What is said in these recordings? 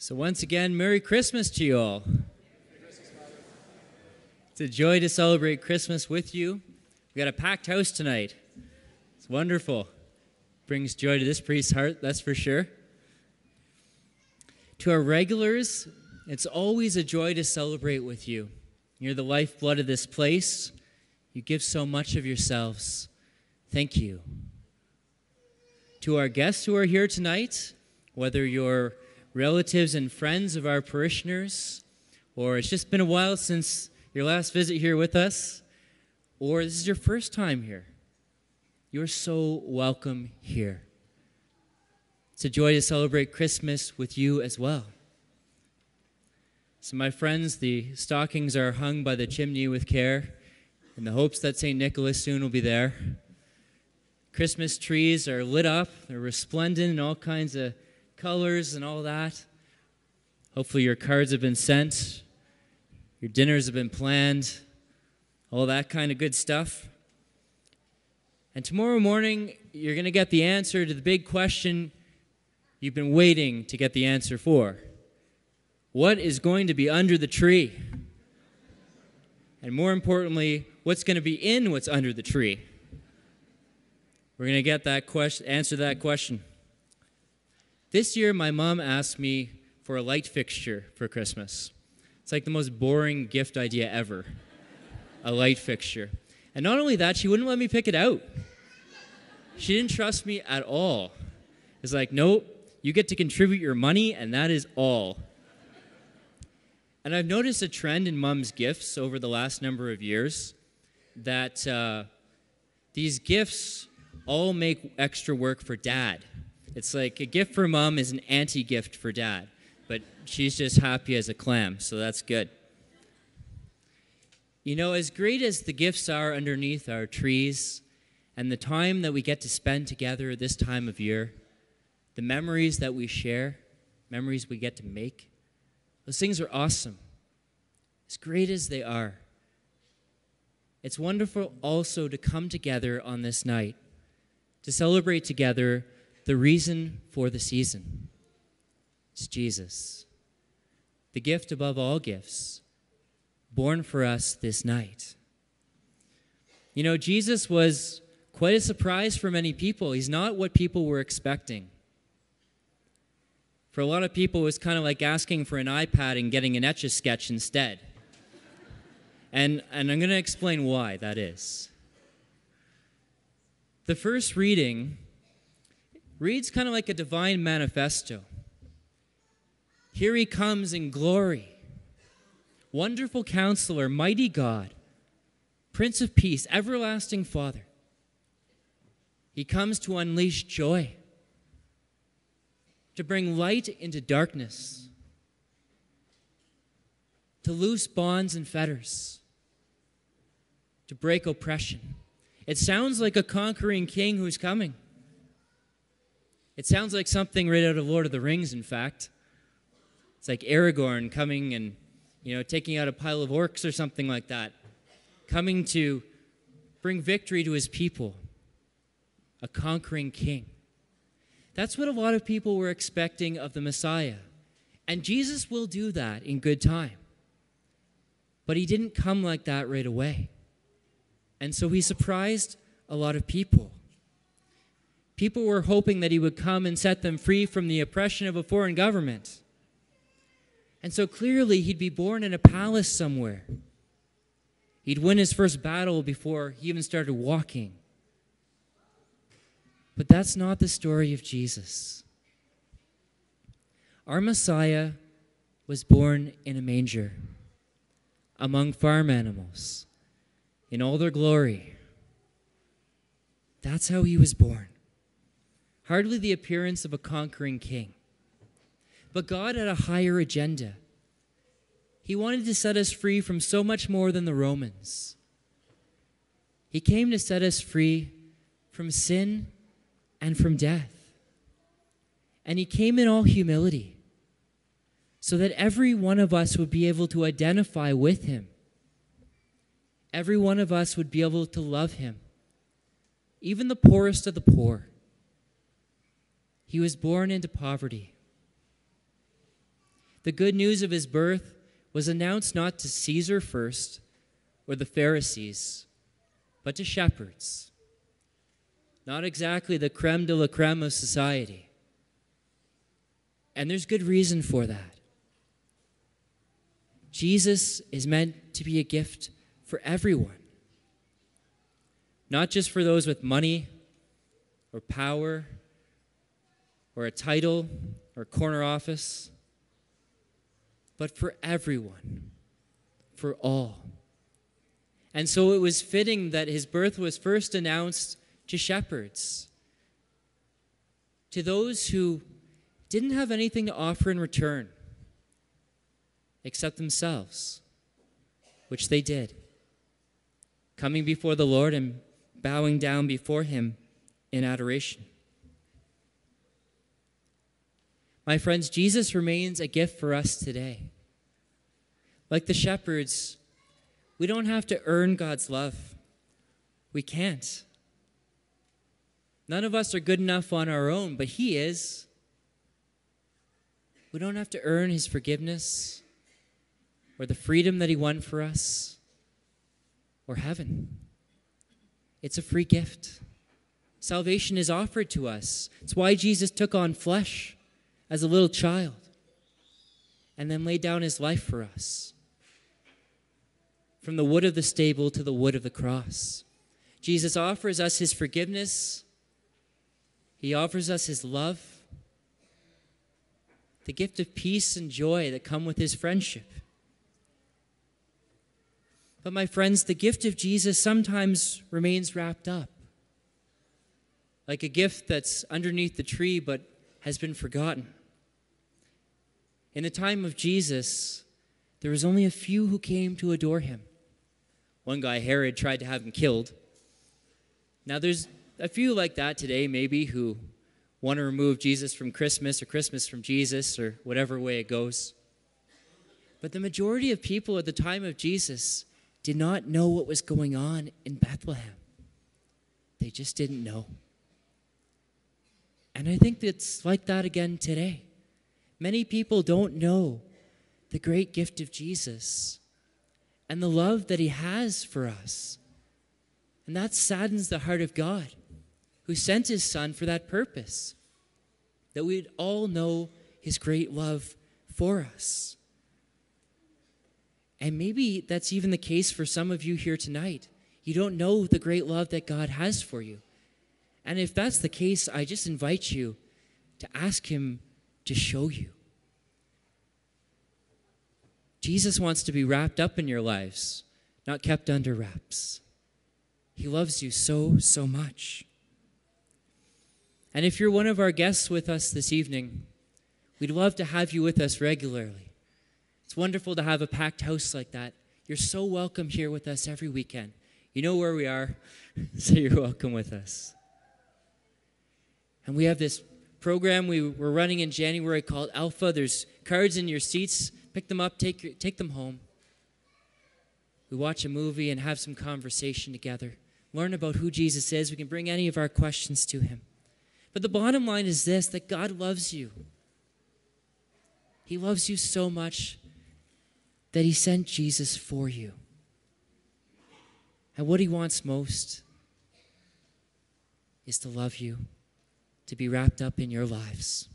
So once again, Merry Christmas to you all. It's a joy to celebrate Christmas with you. We got a packed house tonight. It's wonderful. Brings joy to this priest's heart, that's for sure. To our regulars, it's always a joy to celebrate with you. You're the lifeblood of this place. You give so much of yourselves. Thank you. To our guests who are here tonight, whether you're relatives and friends of our parishioners, or it's just been a while since your last visit here with us, or this is your first time here, you're so welcome here. It's a joy to celebrate Christmas with you as well. So my friends, the stockings are hung by the chimney with care in the hopes that St. Nicholas soon will be there. Christmas trees are lit up, they're resplendent in all kinds of colors and all that. Hopefully your cards have been sent, your dinners have been planned, all that kind of good stuff. And tomorrow morning, you're going to get the answer to the big question you've been waiting to get the answer for. What is going to be under the tree? And more importantly, what's going to be in what's under the tree? We're going to get that question, answer that question. This year, my mom asked me for a light fixture for Christmas. It's like the most boring gift idea ever, a light fixture. And not only that, she wouldn't let me pick it out. She didn't trust me at all. It's like, nope, you get to contribute your money, and that is all. And I've noticed a trend in Mom's gifts over the last number of years that these gifts all make extra work for Dad. It's like a gift for Mom is an anti-gift for Dad, but she's just happy as a clam, so that's good. You know, as great as the gifts are underneath our trees and the time that we get to spend together this time of year, the memories that we share, memories we get to make, those things are awesome. As great as they are, it's wonderful also to come together on this night, to celebrate together the reason for the season. It's Jesus, the gift above all gifts, born for us this night. You know, Jesus was quite a surprise for many people. He's not what people were expecting. For a lot of people, it was kind of like asking for an iPad and getting an Etch-a-Sketch instead. And I'm going to explain why that is. The first reading reads kind of like a divine manifesto. Here he comes in glory. Wonderful Counselor, mighty God, Prince of Peace, everlasting Father. He comes to unleash joy, to bring light into darkness, to loose bonds and fetters, to break oppression. It sounds like a conquering king who's coming. It sounds like something right out of Lord of the Rings, in fact. It's like Aragorn coming and, taking out a pile of orcs or something like that, coming to bring victory to his people, a conquering king. That's what a lot of people were expecting of the Messiah. And Jesus will do that in good time. But he didn't come like that right away. And so he surprised a lot of people. People were hoping that he would come and set them free from the oppression of a foreign government. And so clearly he'd be born in a palace somewhere. He'd win his first battle before he even started walking. But that's not the story of Jesus. Our Messiah was born in a manger, among farm animals, in all their glory. That's how he was born. Hardly the appearance of a conquering king. But God had a higher agenda. He wanted to set us free from so much more than the Romans. He came to set us free from sin and from death. And he came in all humility so that every one of us would be able to identify with him. Every one of us would be able to love him, even the poorest of the poor. He was born into poverty. The good news of his birth was announced not to Caesar first or the Pharisees, but to shepherds. Not exactly the creme de la creme of society. And there's good reason for that. Jesus is meant to be a gift for everyone. Not just for those with money or power or a title or a corner office, but for everyone, for all. And so it was fitting that his birth was first announced to shepherds, to those who didn't have anything to offer in return except themselves, which they did, coming before the Lord and bowing down before him in adoration. My friends, Jesus remains a gift for us today. Like the shepherds, we don't have to earn God's love. We can't. None of us are good enough on our own, but he is. We don't have to earn his forgiveness or the freedom that he won for us or heaven. It's a free gift. Salvation is offered to us. It's why Jesus took on flesh as a little child and then laid down his life for us. From the wood of the stable to the wood of the cross. Jesus offers us his forgiveness. He offers us his love. The gift of peace and joy that come with his friendship. But my friends, the gift of Jesus sometimes remains wrapped up. Like a gift that's underneath the tree but has been forgotten. In the time of Jesus, there was only a few who came to adore him. One guy, Herod, tried to have him killed. Now there's a few like that today, maybe, who want to remove Jesus from Christmas or Christmas from Jesus or whatever way it goes. But the majority of people at the time of Jesus did not know what was going on in Bethlehem. They just didn't know. And I think it's like that again today. Many people don't know the great gift of Jesus and the love that he has for us. And that saddens the heart of God, who sent his Son for that purpose, that we'd all know his great love for us. And maybe that's even the case for some of you here tonight. You don't know the great love that God has for you. And if that's the case, I just invite you to ask him to show you. Jesus wants to be wrapped up in your lives, not kept under wraps. He loves you so, so much. And if you're one of our guests with us this evening, we'd love to have you with us regularly. It's wonderful to have a packed house like that. You're so welcome here with us every weekend. You know where we are, so you're welcome with us. And we have this program we're running in January called Alpha. There's cards in your seats. Pick them up, take them home. We watch a movie and have some conversation together. Learn about who Jesus is. We can bring any of our questions to him. But the bottom line is this, that God loves you. He loves you so much that he sent Jesus for you. And what he wants most is to love you, to be wrapped up in your lives.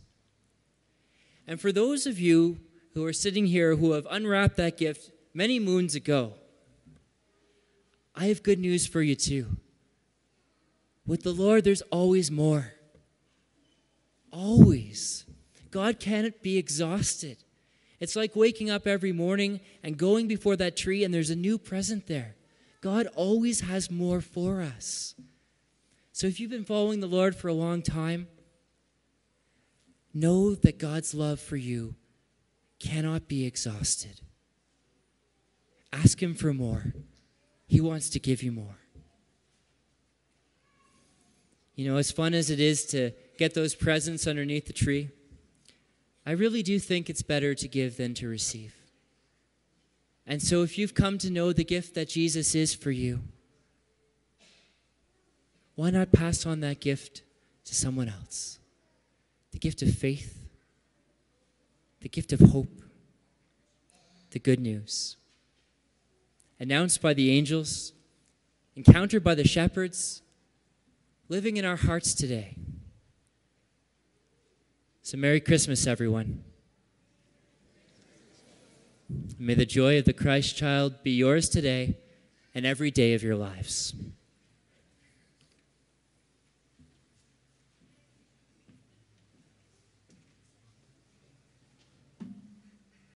And for those of you who are sitting here who have unwrapped that gift many moons ago, I have good news for you too. With the Lord, there's always more. Always. God can't be exhausted. It's like waking up every morning and going before that tree and there's a new present there. God always has more for us. So if you've been following the Lord for a long time, know that God's love for you cannot be exhausted. Ask him for more. He wants to give you more. You know, as fun as it is to get those presents underneath the tree, I really do think it's better to give than to receive. And so if you've come to know the gift that Jesus is for you, why not pass on that gift to someone else? The gift of faith, the gift of hope, the good news. Announced by the angels, encountered by the shepherds, living in our hearts today. So Merry Christmas, everyone. May the joy of the Christ child be yours today and every day of your lives.